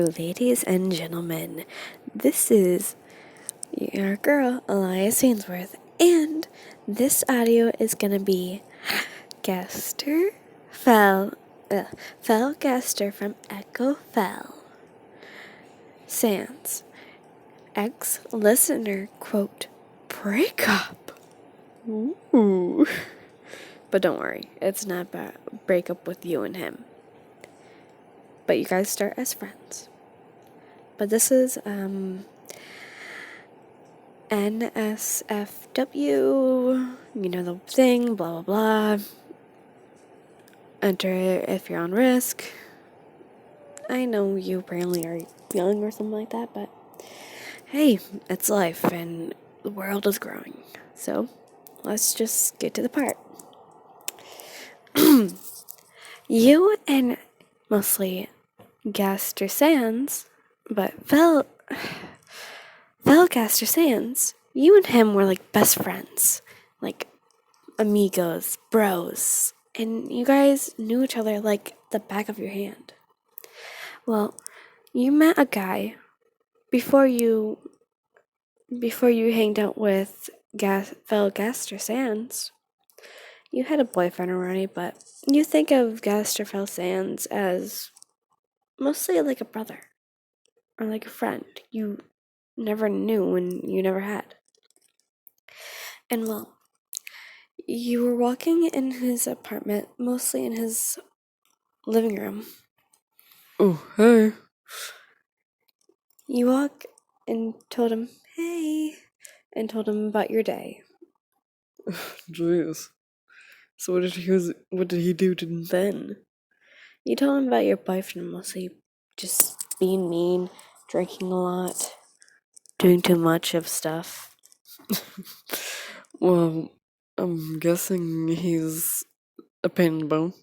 Ladies and gentlemen, this is your girl, Elias Ainsworth, and this audio is gonna be Gaster Fell Gaster from Echo Fell. Sans ex-listener quote breakup. Ooh. But don't worry, it's not a breakup with you and him. But you guys start as friends. But this is NSFW, you know the thing, blah blah blah. Enter if you're on risk. I know you apparently are young or something like that, but hey, it's life and the world is growing. So let's just get to the part. You and mostly Gaster Sands, but Gaster Sands, you and him were like best friends, like amigos, bros, and you guys knew each other like the back of your hand. Well, you met a guy before you hanged out with Gaster Sands. You had a boyfriend already, but you think of Gaster Sands as mostly like a brother or like a friend you never knew and you never had. And well, you were walking in his apartment, mostly in his living room. Oh, hey. You walk and told him, hey, and told him about your day. Jeez. So what did he do Then you told him about your boyfriend, mostly just being mean, drinking a lot, doing too much of stuff. Well, I'm guessing he's a pain in the bone.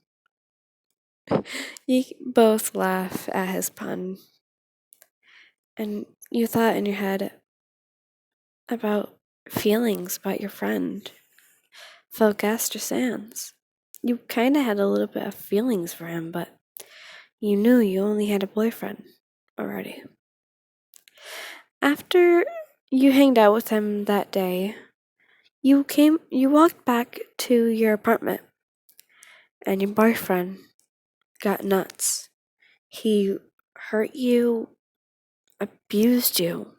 You both laugh at his pun. And you thought in your head about feelings about your friend, Gaster Sands. You kinda had a little bit of feelings for him, but you knew you only had a boyfriend already. After you hanged out with him that day, you walked back to your apartment, and your boyfriend got nuts. He hurt you, abused you,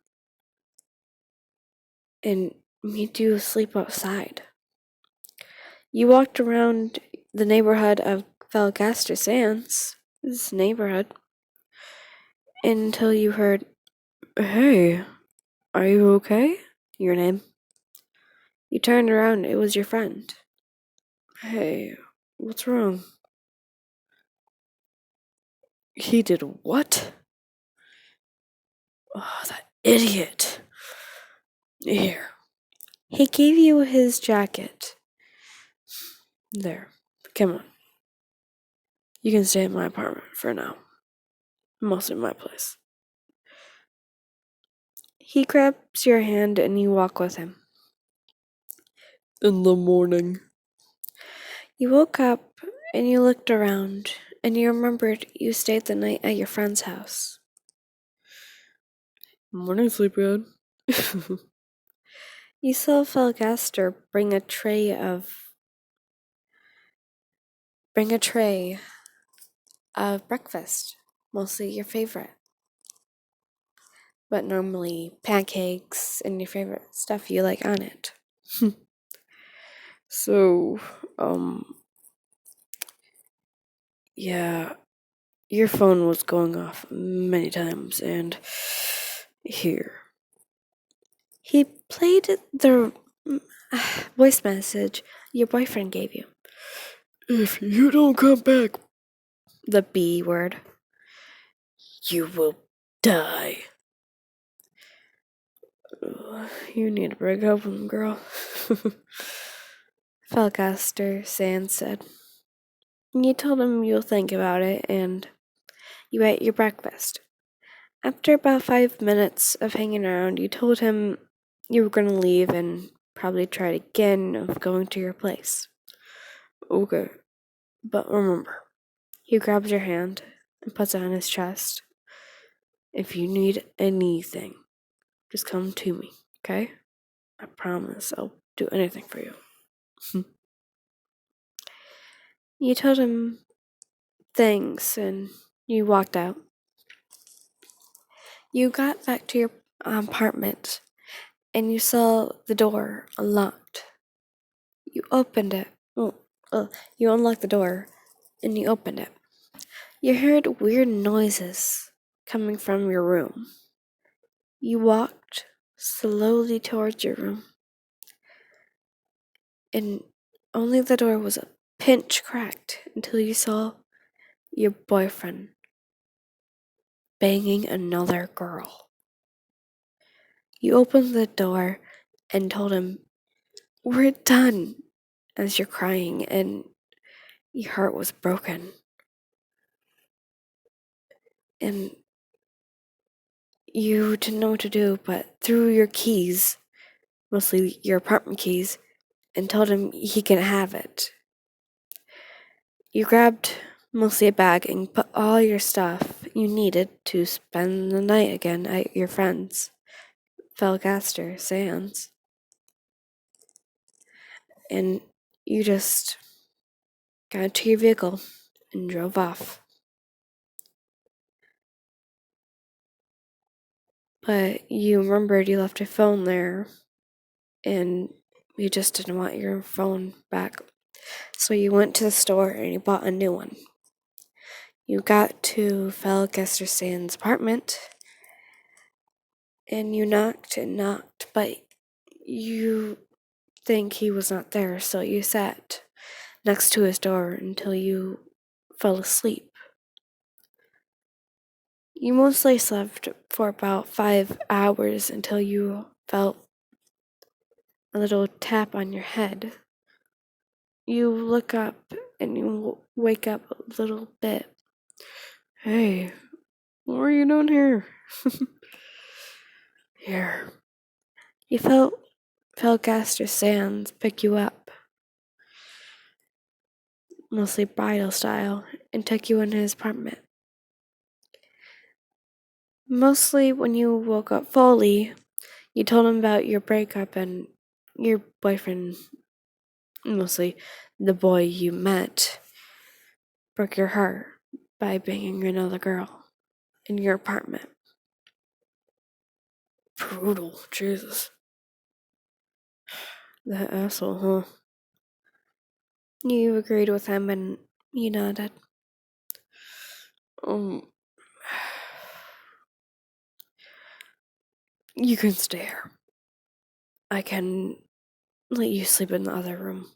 and made you sleep outside. You walked around the neighborhood of Gaster Sands, this neighborhood, until you heard, hey, are you okay? Your name. You turned around, it was your friend. Hey, what's wrong? He did what? Oh, that idiot. Here. He gave you his jacket. There, come on. You can stay in my apartment for now. Mostly my place. He grabs your hand and you walk with him. In the morning. You woke up and you looked around and you remembered you stayed the night at your friend's house. Morning, sleepyhead. You saw Gaster bring a tray of breakfast, mostly your favorite. But normally pancakes and your favorite stuff you like on it. So, yeah, your phone was going off many times, and here. He played the voice message your boyfriend gave you. If you don't come back, The B word. you will die. You need to break up with him, girl. Gaster Sands said. You told him you'll think about it, and you ate your breakfast. After about 5 minutes of hanging around, you told him you were going to leave and probably try again of going to your place. Okay, but remember. He grabs your hand and puts it on his chest. If you need anything, just come to me, okay? I promise I'll do anything for you. You told him thanks and you walked out. You got back to your apartment and you saw the door unlocked. You opened it. You unlocked the door and you opened it. You heard weird noises coming from your room. You walked slowly towards your room, and only the door was a pinch cracked until you saw your boyfriend banging another girl. You opened the door and told him, "We're done," as you're crying and your heart was broken. And you didn't know what to do, but threw your keys, mostly your apartment keys, and told him he can have it. You grabbed mostly a bag and put all your stuff you needed to spend the night again at your friend's, gaster Sands. And you just got into your vehicle and drove off. But you remembered you left your phone there, and you just didn't want your phone back. So you went to the store and you bought a new one. You got to gaster Sands' apartment, and you knocked and knocked, but you think he was not there, so you sat next to his door until you fell asleep. You mostly slept for about 5 hours until you felt a little tap on your head. You look up and you wake up a little bit. Hey, what are you doing here? Here. You felt gaster Sands pick you up, mostly bridal style, and took you into his apartment. Mostly when you woke up fully, you told him about your breakup and your boyfriend, mostly the boy you met, broke your heart by banging another girl in your apartment. Brutal, Jesus. That asshole, huh? You agreed with him and you nodded. Um, you can stay here. I can let you sleep in the other room.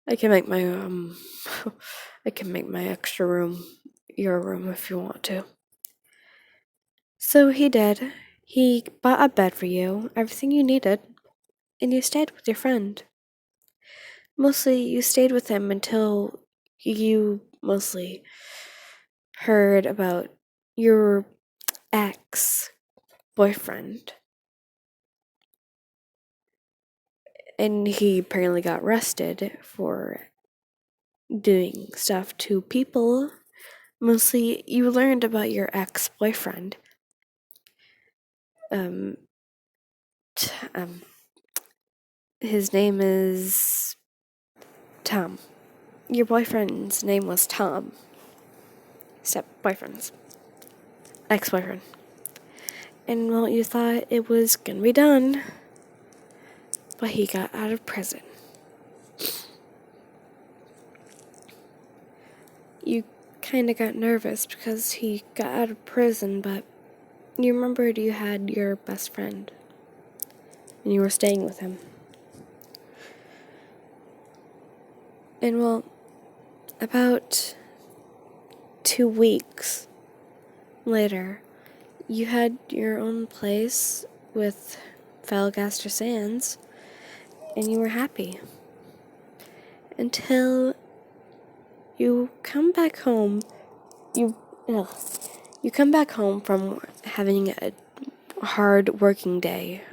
I can make my I can make my extra room your room if you want to. So he did. He bought a bed for you, everything you needed, and you stayed with your friend. Mostly, you stayed with him until you mostly heard about your ex boyfriend. And he apparently got arrested for doing stuff to people. Mostly, you learned about your ex boyfriend. His name is Tom. Your boyfriend's name was Tom. Boyfriend's ex-boyfriend. And well, you thought it was gonna be done, but he got out of prison. You kinda got nervous because he got out of prison, but you remembered you had your best friend and you were staying with him. And well, about 2 weeks later, you had your own place with gaster Sands, and you were happy. Until you come back home, you come back home from having a hard working day,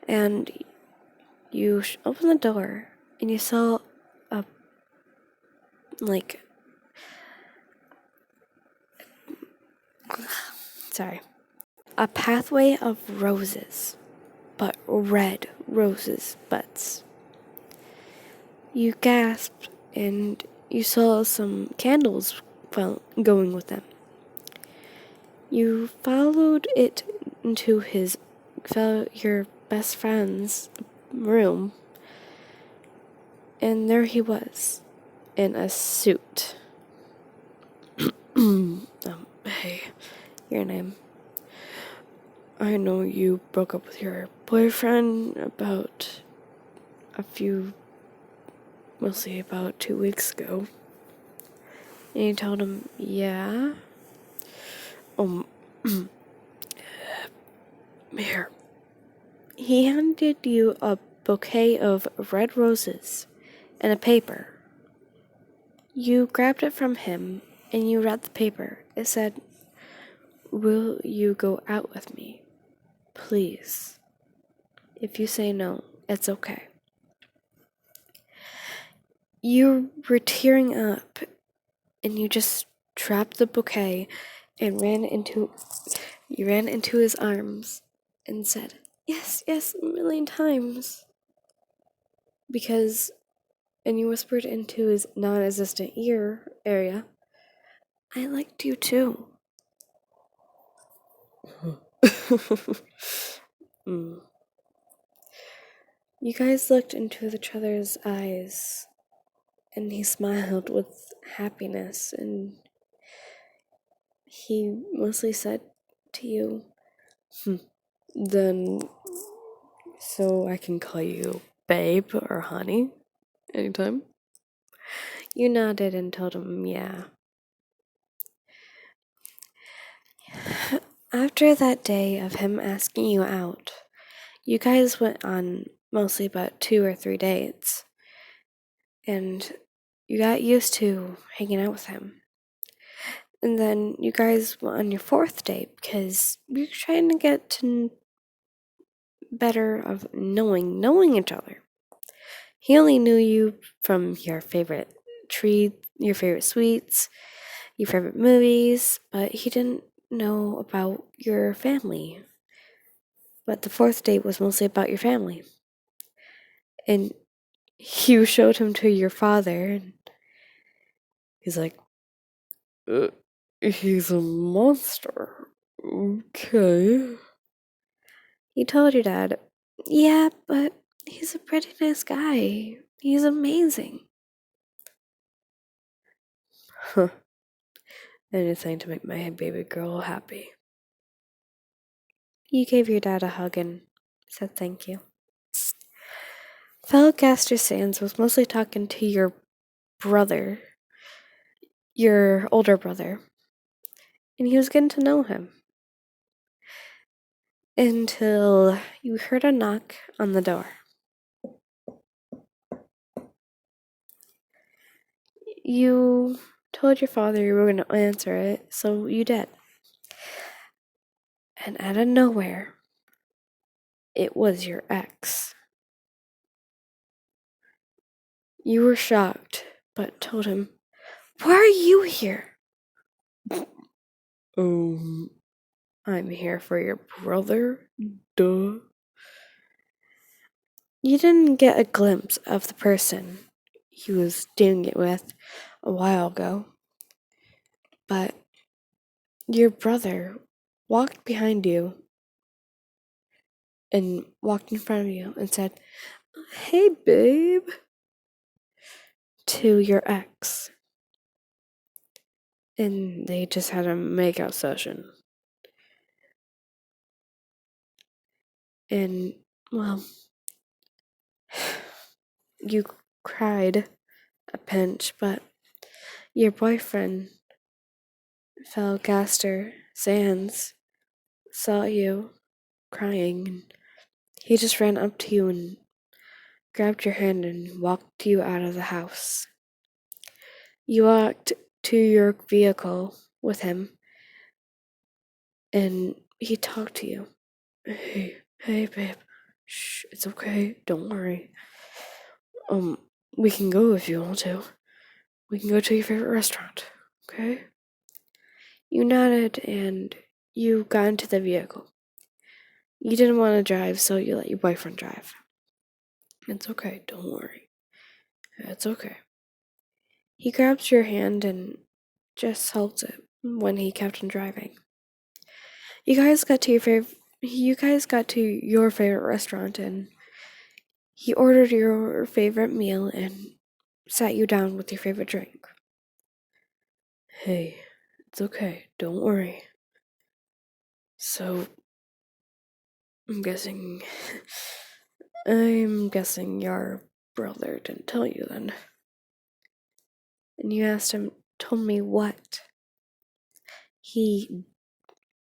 and you open the door, and you saw a, sorry. A pathway of roses, but red roses butts. You gasped and you saw some candles going with them. You followed it into your best friend's room, and there he was, in a suit. Hey, your name. I know you broke up with your boyfriend mostly about 2 weeks ago. And you told him, yeah? Um, here. He handed you a bouquet of red roses and a paper. You grabbed it from him and you read the paper. It said, "Will you go out with me? Please. If you say no, it's okay." You were tearing up and you just dropped the bouquet and ran into his arms and said, "Yes, yes," a million times. And you whispered into his non-existent ear area, "I liked you too." Mm. You guys looked into each other's eyes, and he smiled with happiness, and he mostly said to you, "Then, so I can call you babe or honey anytime?" You nodded and told him, yeah. After that day of him asking you out, you guys went on mostly about 2 or 3 dates, and you got used to hanging out with him. And then you guys went on your 4th date because you're trying to get to better of knowing each other. He only knew you from your favorite treat, your favorite sweets, your favorite movies, but he didn't know about your family. But the 4th date was mostly about your family. And you showed him to your father, and he's like, he's a monster. Okay. You told your dad, yeah, but he's a pretty nice guy. He's amazing. Huh. Anything to make my baby girl happy. You gave your dad a hug and said thank you. Fellow Gaster Sands was mostly talking to your brother, your older brother, and he was getting to know him. Until you heard a knock on the door. You told your father you were going to answer it, so you did. And out of nowhere, it was your ex. You were shocked, but told him, "Why are you here?" I'm here for your brother. Duh. You didn't get a glimpse of the person he was doing it with a while ago, but your brother walked behind you and walked in front of you and said, "Hey, babe," to your ex. And they just had a makeout session. And, well, you cried a pinch, but your boyfriend, fellow gaster Sands, saw you crying, and he just ran up to you and grabbed your hand and walked you out of the house. You walked to your vehicle with him, and he talked to you. Hey, babe. Shh, it's okay. Don't worry. We can go if you want to. We can go to your favorite restaurant, okay? You nodded, and you got into the vehicle. You didn't want to drive, so you let your boyfriend drive. It's okay, don't worry. It's okay. He grabs your hand and just holds it when he kept on driving. You guys got to your favorite restaurant, and he ordered your favorite meal and sat you down with your favorite drink. Hey, it's okay, don't worry. So, I'm guessing your brother didn't tell you then. And you told me what? He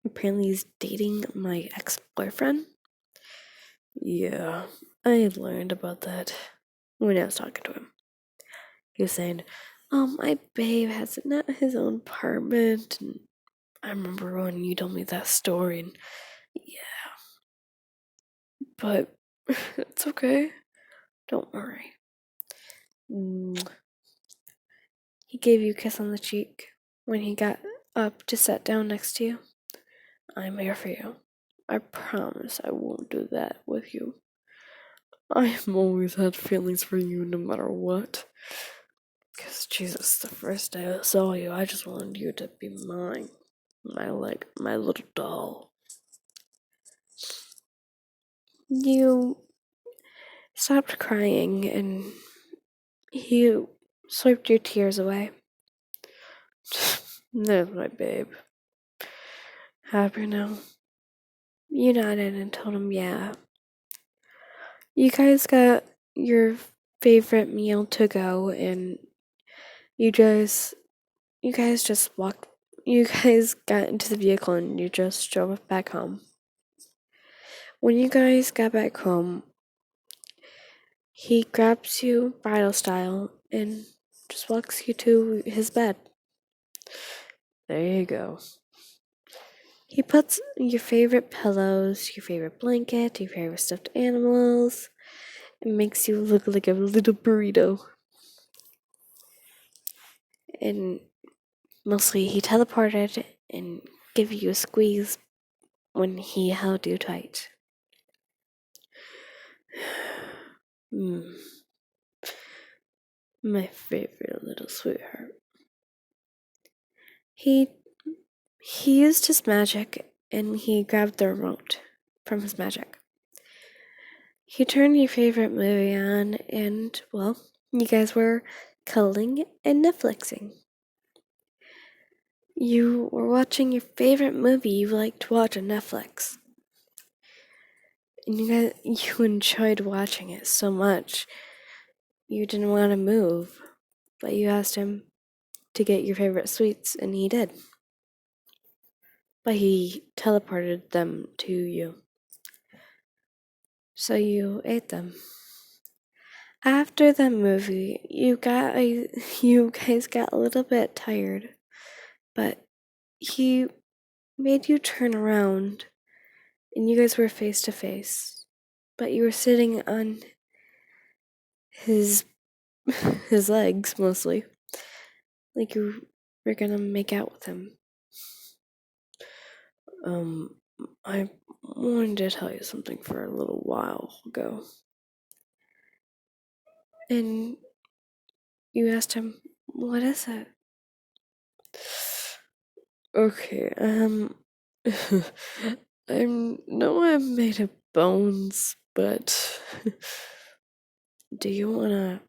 apparently is dating my ex-boyfriend? Yeah, I learned about that when I was talking to him. He was saying, my babe has not his own apartment, and I remember when you told me that story, and yeah, but it's okay, don't worry. He gave you a kiss on the cheek when he got up to sit down next to you. I'm here for you. I promise I won't do that with you. I have always had feelings for you no matter what. Because, Jesus, the first day I saw you, I just wanted you to be mine. My little doll. You stopped crying and he swiped your tears away. There's my babe. Happy now? You nodded and told him, yeah. You guys got your favorite meal to go, and you guys just walked. You guys got into the vehicle and you just drove back home. When you guys got back home, he grabs you bridal style and just walks you to his bed. There you go. He puts your favorite pillows, your favorite blanket, your favorite stuffed animals, and makes you look like a little burrito. And mostly he teleported and gave you a squeeze when he held you tight. My favorite little sweetheart. He used his magic and he grabbed the remote from his magic. He turned your favorite movie on and, well, you guys were cuddling and Netflixing. You were watching your favorite movie you like to watch on Netflix. And you enjoyed watching it so much. You didn't want to move, but you asked him to get your favorite sweets, and he did. But he teleported them to you. So you ate them. After the movie, you guys got a little bit tired, but he made you turn around, and you guys were face to face. But you were sitting on his his legs mostly, like you were gonna make out with him. I wanted to tell you something for a little while ago. And you asked him, what is it? Okay, I know I'm made of bones, but do you wanna?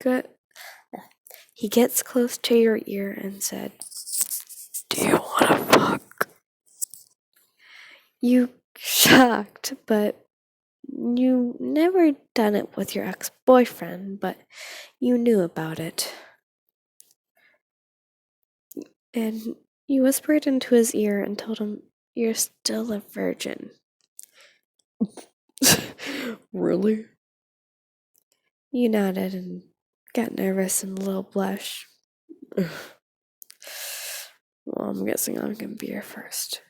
Got he gets close to your ear and said, "Do you wanna fuck?" You shocked, but you never done it with your ex-boyfriend, but you knew about it. And you whispered into his ear and told him, "You're still a virgin." Really? You nodded and got nervous and a little blush. Well, I'm guessing I'm gonna be here first.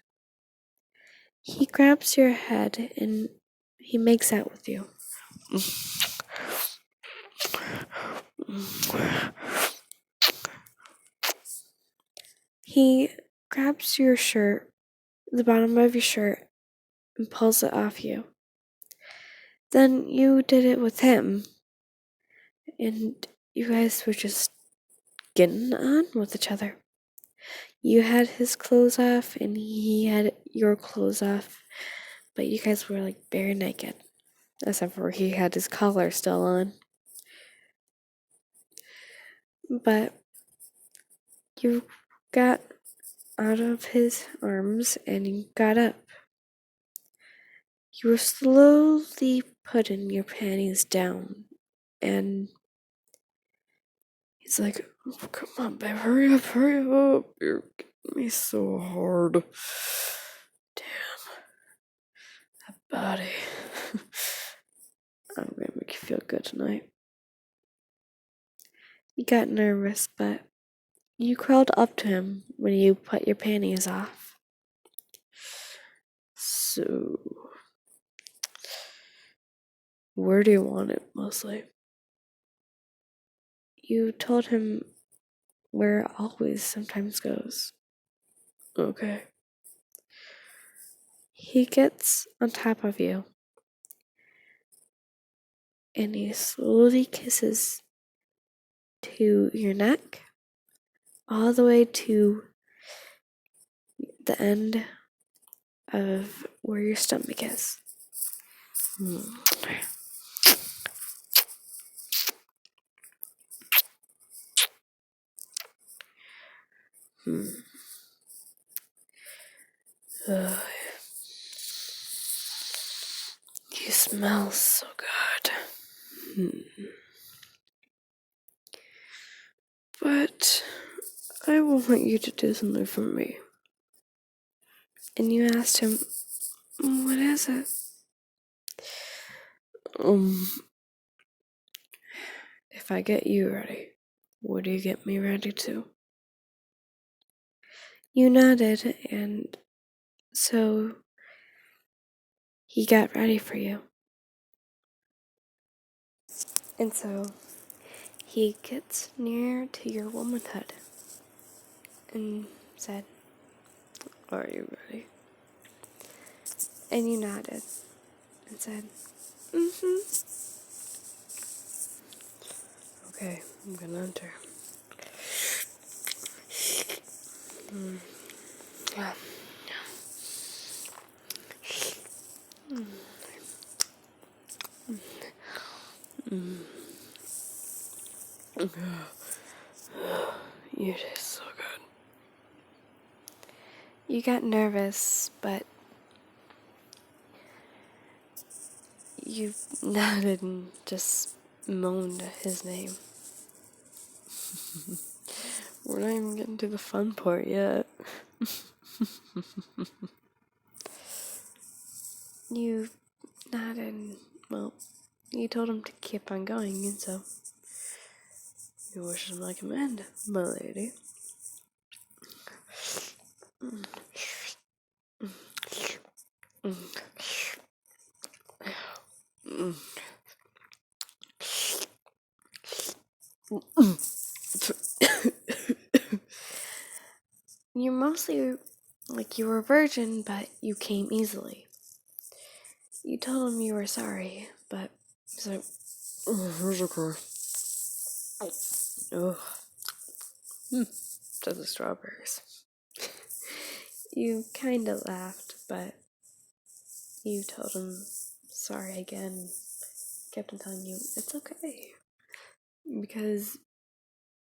He grabs your head and he makes out with you. He grabs your shirt, the bottom of your shirt, and pulls it off you. Then you did it with him, and you guys were just getting on with each other. You had his clothes off, and he had your clothes off, but you guys were like bare naked, except for he had his collar still on. But you got out of his arms and you got up. You were slowly putting your panties down, and he's like, oh, come on, babe, hurry up, You're getting me so hard. Damn. That body. I'm gonna make you feel good tonight. You got nervous, but you crawled up to him when you put your panties off. So, where do you want it mostly? You told him where it always sometimes goes. Okay. He gets on top of you and he slowly kisses to your neck all the way to the end of where your stomach is. Ugh. You smell so good. But I want you to do something for me. And you asked him, what is it? If I get you ready, what do you get me ready to? You nodded, and so he got ready for you. And so he gets near to your womanhood and said, are you ready? And you nodded and said, okay, I'm gonna enter. You did so good. You got nervous, but you nodded and just moaned his name. We're not even getting to the fun part yet. You nodded, well, you told him to keep on going, and so you wish him my command, my lady. You're mostly like you were a virgin, but you came easily. You told him you were sorry, but he's like, here's a car. Ugh. Just the strawberries. You kinda laughed, but you told him sorry again. Kept on telling you it's okay. Because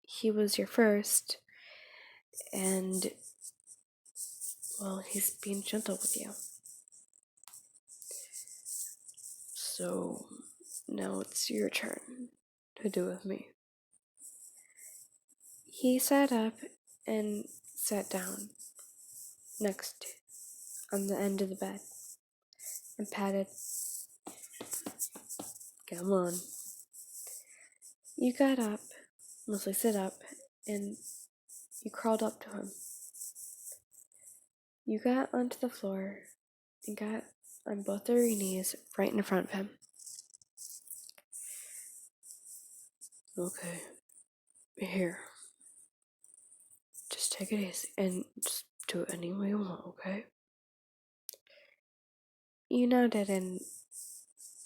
he was your first, and, well, he's being gentle with you. So, now it's your turn to do with me. He sat up and sat down next on the end of the bed and patted. Come on. You got up, mostly sit up, and you crawled up to him. You got onto the floor and got on both of your knees right in front of him. Okay. Here. Just just take it easy and just do it any way you want, okay? You nodded and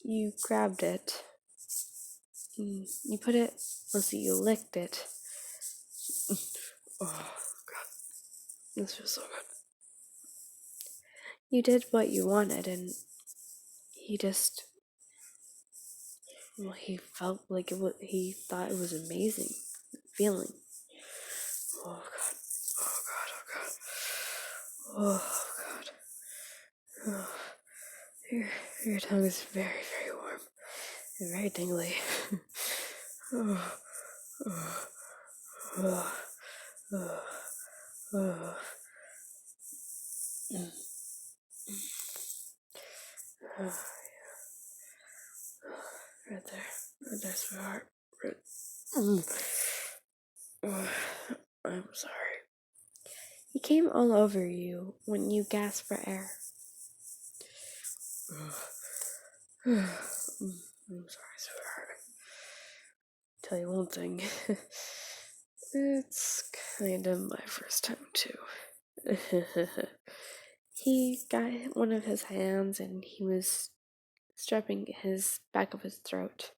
you grabbed it. You put it, let's see, you licked it. Oh, God. This feels so good. You did what you wanted, and he just, well, he felt like he thought it was amazing feeling. Oh, God. Oh, God. Oh, God. Oh, God. Oh, your tongue is very, very warm and very tingly. Oh, oh, oh, oh, oh. Oh, right there, sweetheart. Right. Oh, I'm sorry. He came all over you when you gasped for air. I'm sorry, sweetheart. Tell you one thing. It's kind of my first time, too. He got one of his hands and he was strapping his back of his throat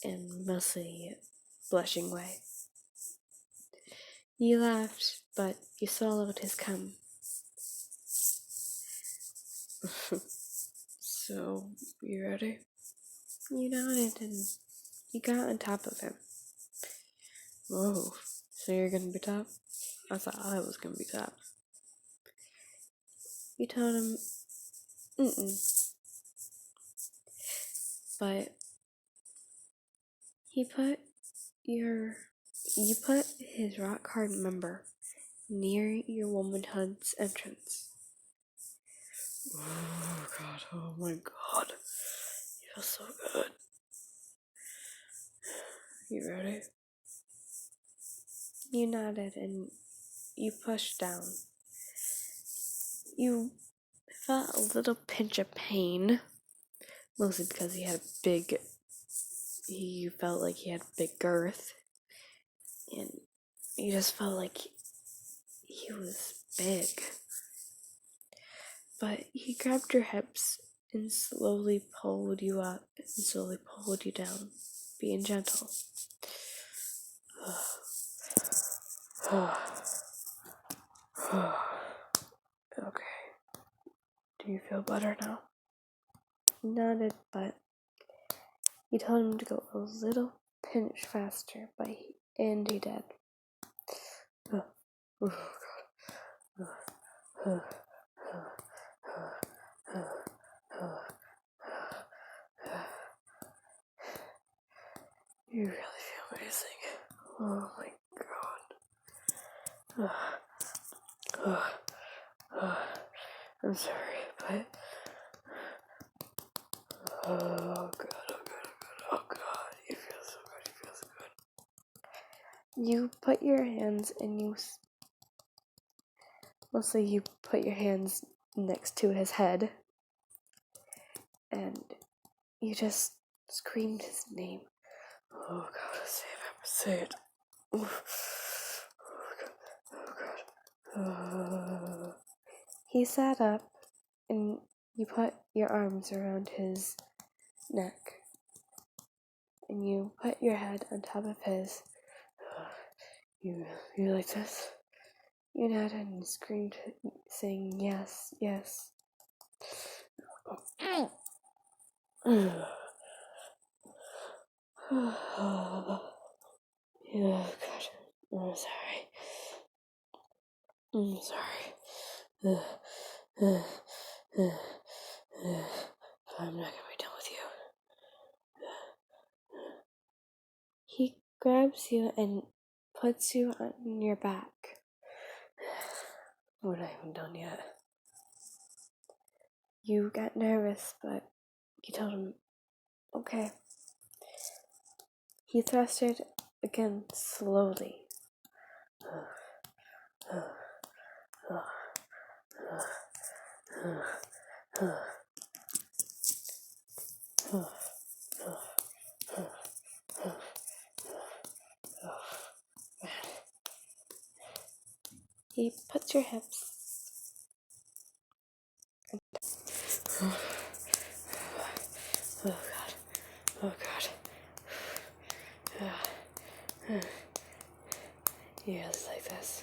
and mostly blushing away. You laughed, but you swallowed his cum. So, you ready? You nodded and you got on top of him. Whoa, so you're gonna be top? I thought I was gonna be top. You told him, but you put his rock hard member near your womanhood's entrance. Oh, God, oh my God. You feel so good. You ready? You nodded and you pushed down. You felt a little pinch of pain, mostly because he felt like he had big girth, and you just felt like he was big. But he grabbed your hips and slowly pulled you up and slowly pulled you down, being gentle. Okay. Do you feel better now? He nodded, but you told him to go a little pinch faster, and he did. You really feel amazing. Oh my God. I'm sorry, but oh God, you feel so good. You put your hands and mostly you put your hands next to his head and you just screamed his name. Oh God, say it. Oh God. He sat up and you put your arms around his neck and you put your head on top of his. You like this? You nodded and screamed, saying yes. Yeah, God, I'm sorry. I'm not gonna be done with you. He grabs you and puts you on your back. We're not even done yet. You got nervous, but you told him, okay. He thrusted again slowly. pats your hips. Oh God. Oh God. Yes, like this.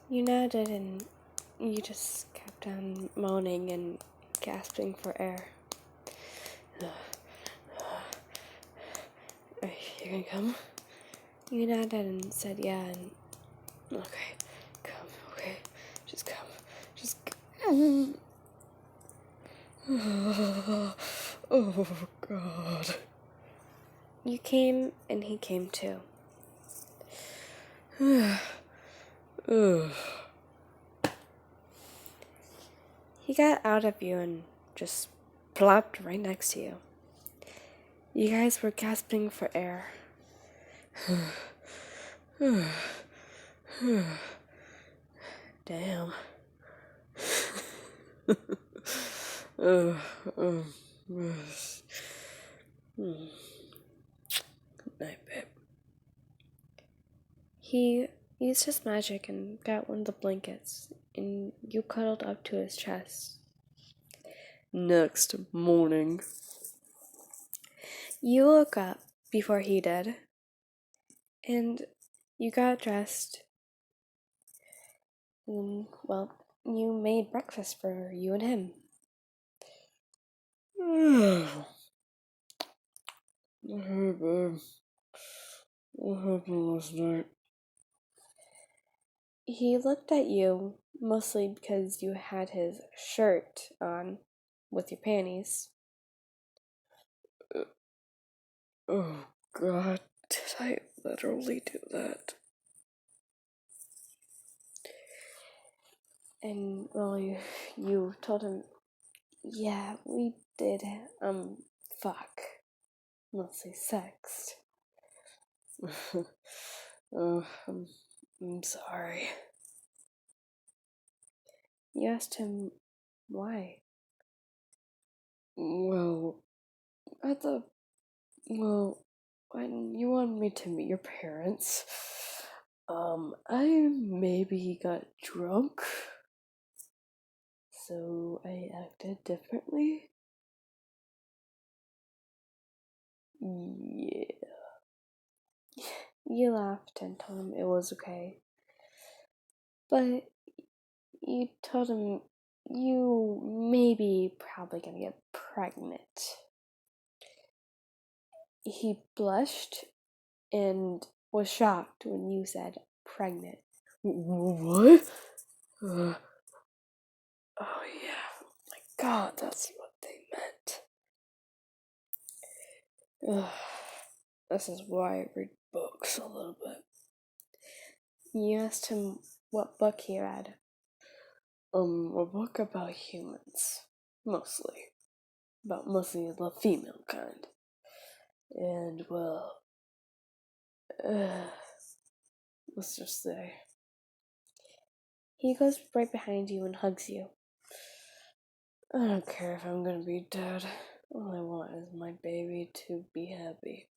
You nodded and you just kept on moaning and gasping for air. Are you gonna come? You nodded and said yeah, and okay, come, okay, just come, just come. Oh God. You came and he came too. He got out of you and just plopped right next to you. You guys were gasping for air. Damn. Good night, babe. He used his magic and got one of the blankets, and you cuddled up to his chest. Next morning. You woke up before he did, and you got dressed, and, well, you made breakfast for you and him. Hey, babe. What happened last night? He looked at you, mostly because you had his shirt on with your panties. Oh God, did I literally do that? And, well, you told him, yeah, we did, fuck. Mostly sex. I'm sorry. You asked him why. Well, when you wanted me to meet your parents, I maybe got drunk, so I acted differently. Yeah. You laughed and told him it was okay. But you told him you maybe probably gonna get pregnant. He blushed and was shocked when you said pregnant. What? Oh yeah. My God, that's what they meant. This is why I read books a little bit. You asked him what book he read. A book about humans, mostly. About mostly the female kind. And, well, let's just say. He goes right behind you and hugs you. I don't care if I'm gonna be dead. All I want is my baby to be happy.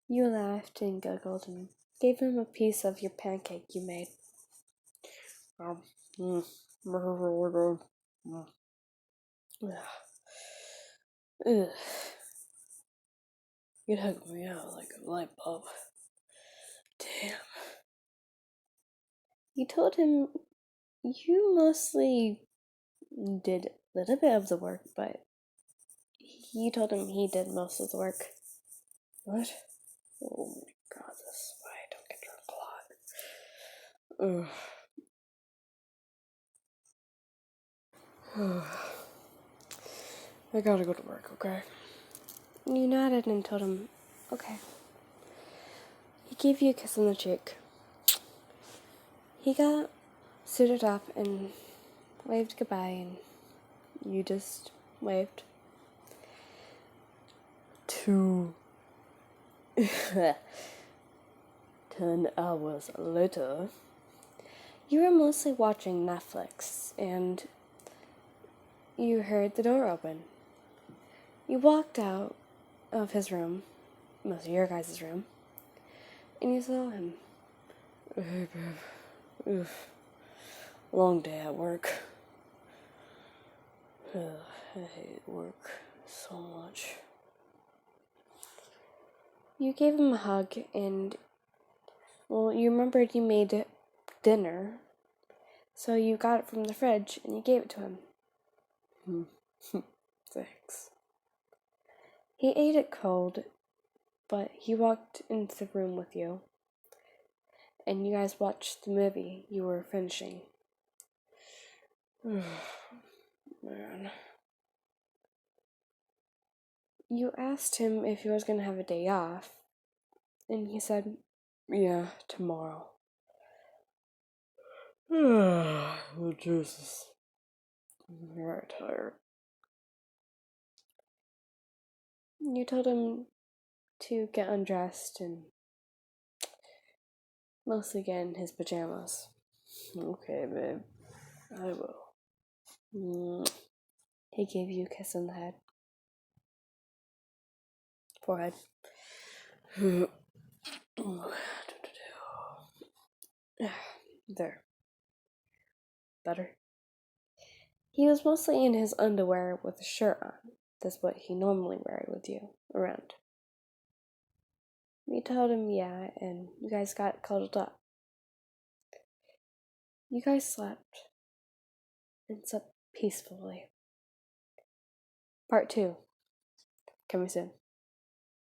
You laughed and giggled and gave him a piece of your pancake you made. Really good. Ugh. You'd hug me out like a light bulb. Damn. You told him you mostly did a little bit of the work, but you told him he did most of the work. What? Oh my God, this is why I don't get drunk a lot. I gotta go to work, okay? You nodded and told him, okay. He gave you a kiss on the cheek. He got suited up and waved goodbye, and you just waved. 10 hours later. You were mostly watching Netflix, and you heard the door open. You walked out of his room, mostly your guys' room, and you saw him. Hey, babe. Long day at work. I hate work so much. You gave him a hug and, well, you remembered you made dinner, so you got it from the fridge and you gave it to him. Thanks. He ate it cold, but he walked into the room with you, and you guys watched the movie you were finishing. Man. You asked him if he was going to have a day off, and he said, Yeah, tomorrow. Oh, Jesus. I'm very tired. you told him to get undressed and mostly get in his pajamas. Okay, babe. I will. He gave you a kiss on the head. Forehead. There. Better? He was mostly in his underwear with a shirt on. That's what he normally wears with you around. You told him yeah, and you guys got cuddled up. You guys slept and slept peacefully. Part 2. Coming soon.